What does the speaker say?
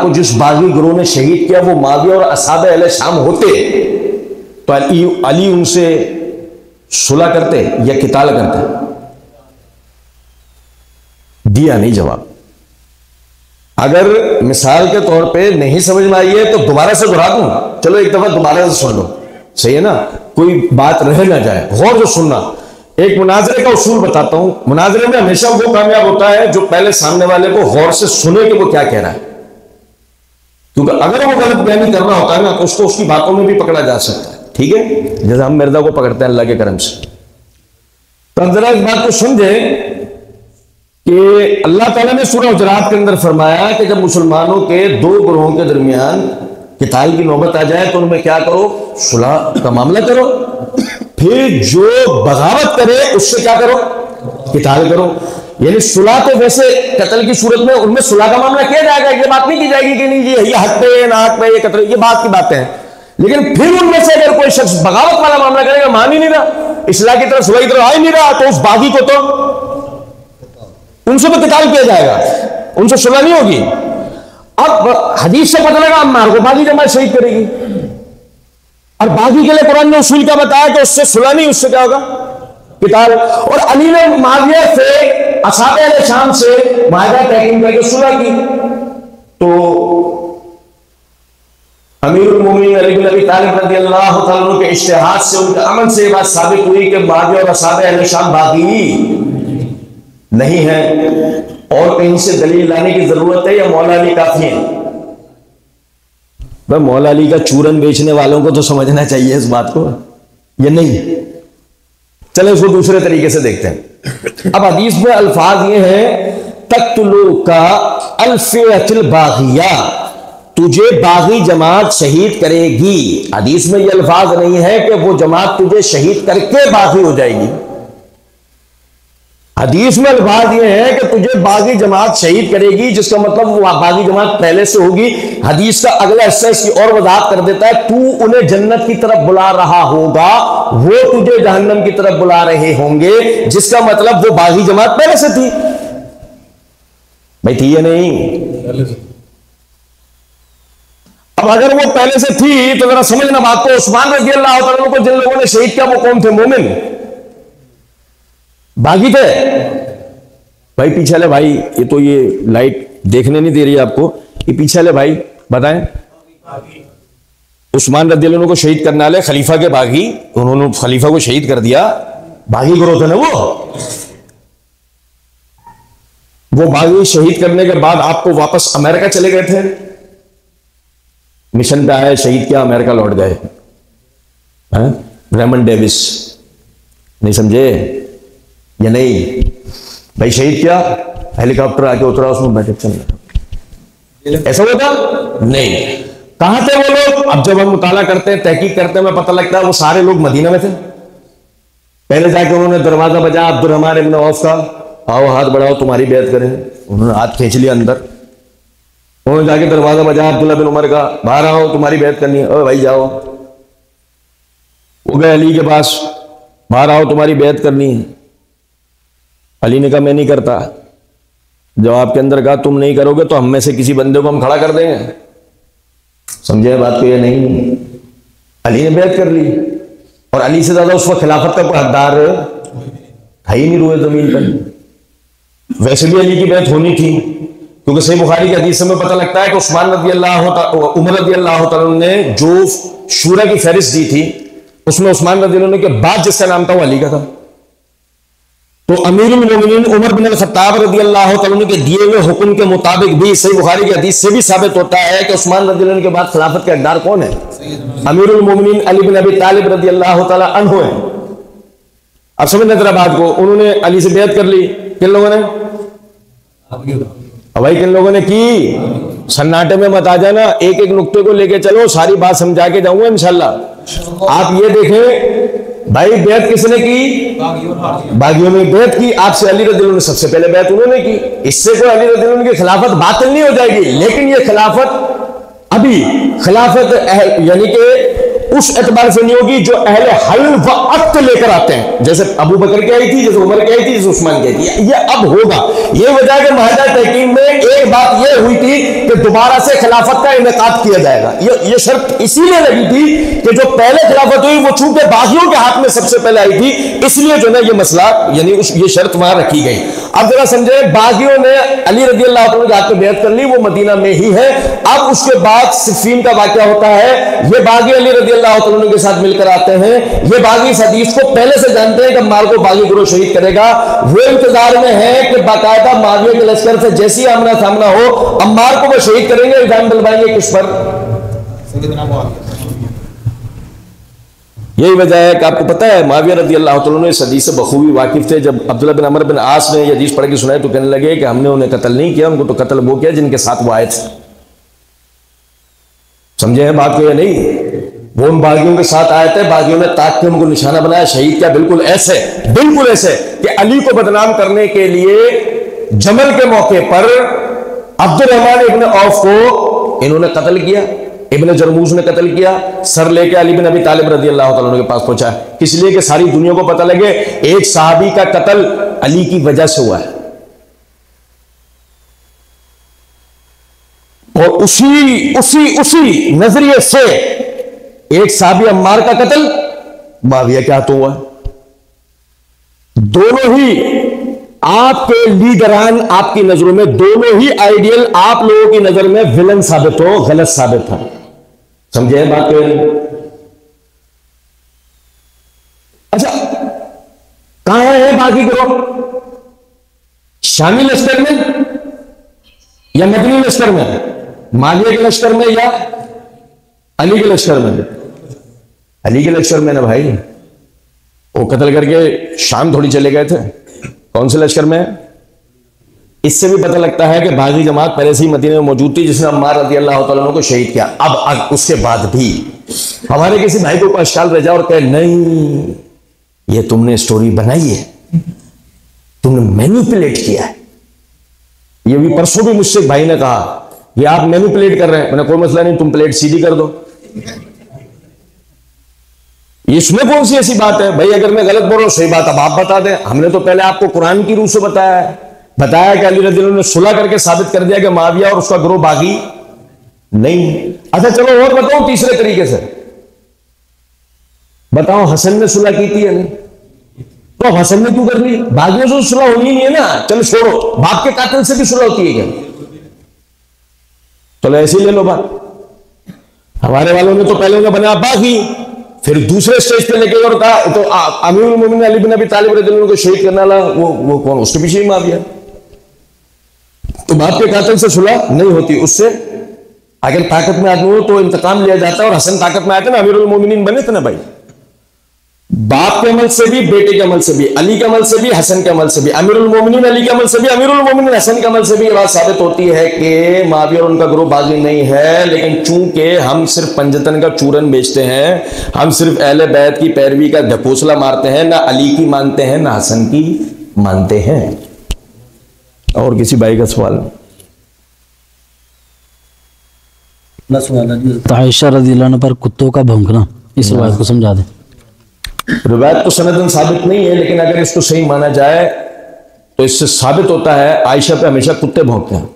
کو جس باغی گروہ نے شہید کیا وہ معاویہ اور اصحاب اہل شام ہوتے تو علی ان سے صلح کرتے یا قتال کرتے؟ دیا نہیں جواب۔ اگر مثال کے طور پہ نہیں سمجھ میں آئی ہے تو دوبارہ سے دہرا دوں، چلو ایک دفعہ دوبارہ سے سن لو، صحیح ہے نا، کوئی بات رہ نہ جائے، غور سے سننا۔ ایک مناظرے کا اصول بتاتا ہوں، مناظرے میں ہمیشہ وہ کامیاب ہوتا ہے جو پہلے سامنے والے کو غور سے سنے کہ وہ کیا کہہ رہا ہے، کیونکہ اگر وہ غلط بیانی کرنا ہوتا ہے نا تو اس کو اس کی باتوں میں بھی پکڑا جا سکتا ہے، ٹھیک ہے، جیسے ہم مرزا کو پکڑتے ہیں اللہ کے کرم سے۔ تو ذرا اس بات کو سمجھیں کہ اللہ تعالیٰ نے سورہ حجرات کے اندر فرمایا کہ جب مسلمانوں کے دو گروہوں کے درمیان قتال کی نوبت آ جائے تو ان میں کیا کرو؟ صلح کا معاملہ کرو، پھر جو بغاوت کرے اس سے کیا کرو؟ قتال کرو۔ یعنی صلح تو ویسے قتل کی صورت میں ان میں صلح کا معاملہ کیا جائے گا، یہ بات نہیں کی جائے گی کہ نہیں یہ حق پہ نہ حق پہ یہ قتل، یہ بات کی باتیں ہیں، لیکن پھر ان میں سے اگر کوئی شخص بغاوت والا معاملہ کرے گا، مان ہی نہیں رہا، اصلاح کی طرف صلح کی طرف آ ہی نہیں رہا، تو اس باغی کو تو ان سے تو قتال کیا جائے گا، ان سے صلح نہیں ہوگی۔ اب حدیث سے پتہ لگا عمار کو باغی جماعت شہید کرے گی، اور باغی کے لیے قرآن نے اصول کیا بتایا کہ اس سے صلح نہیں، اس سے کیا ہوگا؟ قتال۔ اور علی نے معاویہ سے اصحاب اہل شام سے معاہدہ تحکیم کر کے صلح کی، تو امیر المومنین علی بن ابی طالب رضی اللہ تعالیٰ عنہ کے اجتہاد سے، ان کے عمل سے یہ بات ثابت ہوئی کہ معاویہ اور اصحاب اہل شام باغی نہیں ہے، اور کہیں سے دلیل لانے کی ضرورت ہے یا مولا علی کافی ہے؟ بھائی مولا علی کا چورن بیچنے والوں کو تو سمجھنا چاہیے اس بات کو، یہ نہیں۔ چلیں اس کو دوسرے طریقے سے دیکھتے ہیں۔ اب حدیث میں الفاظ یہ ہیں تقتلوک الفئۃ الباغیہ، تجھے باغی جماعت شہید کرے گی۔ حدیث میں یہ الفاظ نہیں ہے کہ وہ جماعت تجھے شہید کر کے باغی ہو جائے گی، حدیث میں الفاظ یہ ہے کہ تجھے باغی جماعت شہید کرے گی، جس کا مطلب وہ باغی جماعت پہلے سے ہوگی۔ حدیث کا اگلا حصہ اس کی اور وضاحت کر دیتا ہے، تو انہیں جنت کی طرف بلا رہا ہوگا، وہ تجھے جہنم کی طرف بلا رہے ہوں گے، جس کا مطلب وہ باغی جماعت پہلے سے تھی۔ بھائی تھی یا نہیں؟ اب اگر وہ پہلے سے تھی تو ذرا سمجھنا بات کو، عثمان رضی اللہ تعالیٰ عنہ کو جن لوگوں نے شہید کیا وہ کون تھے؟ مومن باغی تھے؟ بھائی پیچھے لے بھائی، یہ تو یہ لائٹ دیکھنے نہیں دے رہی آپ کو، یہ پیچھے لے بھائی بتائیں۔ عثمان رضی اللہ عنہ کو شہید کرنے والے خلیفہ کے باغی، انہوں نے خلیفہ کو شہید کر دیا، باغی گروہ تھے نا وہ باغی شہید کرنے کے بعد آپ کو واپس امریکہ چلے گئے تھے، مشن پہ آئے، شہید کیا، امریکہ لوٹ گئے، ریمنڈ ڈیوس، نہیں سمجھے یا نہیں؟ بھائی شہید کیا، ہیلی کاپٹر آ کے اترا، اس میں بیٹھے چل رہا، ایسا ہوا تھا؟ نہیں۔ کہاں تھے وہ لوگ؟ اب جب ہم مطالعہ کرتے ہیں، تحقیق کرتے ہیں، ہمیں پتہ لگتا ہے وہ سارے لوگ مدینہ میں تھے۔ پہلے جا کے انہوں نے دروازہ بجا عبد الرحمن ابن عوف کا، آؤ ہاتھ بڑھاؤ تمہاری بیعت کریں، انہوں نے ہاتھ کھینچ لیا اندر۔ انہوں نے جا کے دروازہ بجا عبداللہ بن عمر کا، باہر آؤ تمہاری بیعت کرنی ہے، او بھائی جاؤ۔ وہ گئے علی کے پاس، باہر آؤ تمہاری بیعت کرنی ہے۔ علی نے کہا میں نہیں کرتا۔ جواب کے اندر کہا تم نہیں کرو گے تو ہم میں سے کسی بندے کو ہم کھڑا کر دیں گے۔ سمجھے بات کو؟ یہ نہیں، علی نے بیعت کر لی، اور علی سے زیادہ اس وقت خلافت کا کوئی حقدار ہے ہی نہیں روئے زمین پر۔ ویسے بھی علی کی بیعت ہونی تھی، کیونکہ صحیح بخاری کی حدیث سے میں پتہ لگتا ہے کہ عثمان رضی اللہ عمر رضی اللہ تعالیٰ نے جو شورا کی فہرست دی تھی اس میں عثمان رضی اللہ عنہ کے بعد جس کا نام تھا وہ علی کا تھا۔ تو امیر المومنین عمر بن الخطاب رضی اللہ تعالیٰ عنہ کے دیے ہوئے حکم کے مطابق بھی صحیح بخاری کی حدیث سے بھی ثابت ہوتا ہے کہ عثمان رضی اللہ عنہ کے بعد خلافت کا حقدار کون ہے؟ امیر المومنین علی بن ابی طالب رضی اللہ تعالیٰ عنہ ہیں۔ اب سمجھنا ذرا بات کو، انہوں نے علی سے بیعت کر لی، کن لوگوں نے؟ بھائی کن لوگوں نے کی؟ سناٹے میں مت آ جانا، ایک ایک نقطے کو لے کے چلو، ساری بات سمجھا کے جاؤں گا انشاءاللہ۔ آپ یہ دیکھیں بھائی بیعت کس نے کی؟ باغیوں نے بیعت کی، آپ سے علی رضی اللہ عنہ سب سے پہلے بیعت انہوں نے کی۔ اس سے کوئی علی رضی اللہ عنہ کی خلافت باطل نہیں ہو جائے گی، لیکن یہ خلافت ابھی خلافت یعنی کہ اس اعتبار سے نہیں ہوگی جو اہل حل و عقد لے کر آتے ہیں، جیسے ابو بکر کی آئی تھی، جیسے عمر کی آئی تھی، جیسے عثمان کی آئی تھی، یہ اب ہوگا۔ یہ وجہ کہ معاہدہ تحکیم میں ایک بات یہ ہوئی تھی کہ دوبارہ سے خلافت کا انعقاد کیا جائے گا، یہ شرط اسی لیے لگی تھی کہ جو پہلے خلافت ہوئی وہ چونکہ باغیوں کے ہاتھ میں سب سے پہلے آئی تھی، اس لیے جو ہے یہ مسئلہ یعنی یہ شرط وہاں رکھی گئی۔ اب ذرا سمجھے، باغیوں نے علی رضی اللہ عنہ کے ہاتھ میں بیعت کر لی، وہ مدینہ میں ہی ہے۔ اب اس کے بعد صفین کا واقعہ ہوتا ہے، یہ باغی علی رضی اللہ عنہ کے ساتھ مل کر آتے ہیں، یہ باغی اس حدیث کو پہلے سے جانتے ہیں کہ عمار کو باغی گروہ شہید کرے گا، وہ انتظار میں ہے کہ باقاعدہ معاویہ کے لشکر سے جیسی آمنا سامنا ہو عمار کو وہ شہید کریں گے۔ الزام ڈلوائیں گے کس پر؟ یہی وجہ ہے کہ آپ کو پتہ ہے معاویہ رضی اللہ عنہ اس حدیث سے بخوبی واقف تھے۔ جب عبداللہ بن عمر بن عاص نے یہ حدیث پڑھ کے سنائی تو کہنے لگے کہ ہم نے انہیں قتل نہیں کیا، ان کو تو قتل وہ کیا جن کے ساتھ وہ آئے تھے۔ سمجھے ہیں بات کو یا نہیں؟ وہ ان باغیوں کے ساتھ آئے تھے، باغیوں نے تاک کے ان کو نشانہ بنایا، شہید کیا بالکل ایسے کہ علی کو بدنام کرنے کے لیے جمل کے موقع پر عبد الرحمن ابن عوف کو انہوں نے قتل کیا، ابن جرموز نے قتل کیا، سر لے کے علی بن ابی طالب رضی اللہ عنہ کے پاس پہنچا، کس لیے کہ ساری دنیا کو پتہ لگے ایک صحابی کا قتل علی کی وجہ سے ہوا ہے۔ اور اسی نظریے سے ایک صحابی عمار کا قتل معاویہ کے ہاتھوں ہوا۔ دونوں ہی آپ کے لیڈران آپ کی نظروں میں دونوں ہی آئیڈیل آپ لوگوں کی نظر میں ویلن ثابت ہو، غلط ثابت ہو۔ سمجھے بات کو؟ اچھا کہاں ہے باقی گروہ؟ شامی لشکر میں یا مدنی لشکر میں؟ معاویہ کے لشکر میں یا علی کے لشکر میں؟ علی کے لشکر میں نا بھائی، وہ قتل کر کے شام تھوڑی چلے گئے تھے۔ کون سے لشکر میں؟ اس سے بھی پتہ لگتا ہے کہ باغی جماعت پہلے سے ہی مدینے میں موجود تھی جس نے عمار رضی اللہ تعالیٰ عنہ کو شہید کیا۔ اب اس کے بعد بھی ہمارے کسی بھائی کو کوئی اشکال رہ جائے اور کہے نہیں یہ تم نے سٹوری بنائی ہے، تم نے مینیپولیٹ کیا ہے، یہ بھی پرسوں بھی مجھ سے بھائی نے کہا یہ آپ مینیپولیٹ کر رہے ہیں، میں نے کوئی مسئلہ نہیں، تم پلیٹ سیدھی کر دو۔ اس میں کون سی ایسی بات ہے بھائی؟ اگر میں غلط بول رہا ہوں صحیح بات اب آپ بتا دیں۔ ہم نے تو پہلے آپ کو قرآن کی روح سے بتایا کہ علی رضی اللہ عنہ نے صلح کر کے ثابت کر دیا کہ معاویہ اور اس کا گروہ باغی نہیں۔ اچھا چلو اور بتاؤ تیسرے طریقے سے بتاؤ، حسن نے صلح کی تھی یا نہیں؟ تو حسن نے کیوں کر لی؟ باغیوں سے صلح ہونی نہیں ہے نا، چلو چھوڑو، باپ کے قاتل سے بھی صلح ہوتی ہے کیا؟ چلو ایسے ہی لے لو بات، ہمارے والوں نے تو پہلے انہیں بنا باغی، پھر دوسرے سٹیج پہ لے کے اور کہا تو امیر المومنین علی بن ابی طالب رضی اللہ عنہ کو شہید کرنے والا وہ کون؟ اس کے پیچھے ہی معاویہ۔ تو باپ کے قاتل سے صلح نہیں ہوتی، اس سے اگر طاقت میں آدمی ہو تو انتقام لیا جاتا ہے، اور حسن طاقت میں آئے تھے نا، امیر المومنین بنے تھے نا بھائی، باپ کے عمل سے بھی، بیٹے کے عمل سے بھی، علی کے عمل سے بھی، حسن کے عمل سے بھی، امیر المومنین علی کے عمل سے بھی، امیر المومنین حسن کے عمل سے بھی یہ بات ثابت ہوتی ہے کہ معاویہ اور ان کا گروہ باغی نہیں ہے، لیکن چونکہ ہم صرف پنجتن کا چورن بیچتے ہیں، ہم صرف اہل بیت کی پیروی کا ڈھکوسلا مارتے ہیں، نہ علی کی مانتے ہیں نہ حسن کی مانتے ہیں۔ اور کسی بھائی کا سوال؟ عائشہ رضی اللہ عنہ پر کتوں کا بھونکنا، اس روایت کو سمجھا دیں۔ روایت تو سندن ثابت نہیں ہے، لیکن اگر اس کو صحیح مانا جائے تو اس سے ثابت ہوتا ہے عائشہ پہ ہمیشہ کتے بھونکتے ہیں۔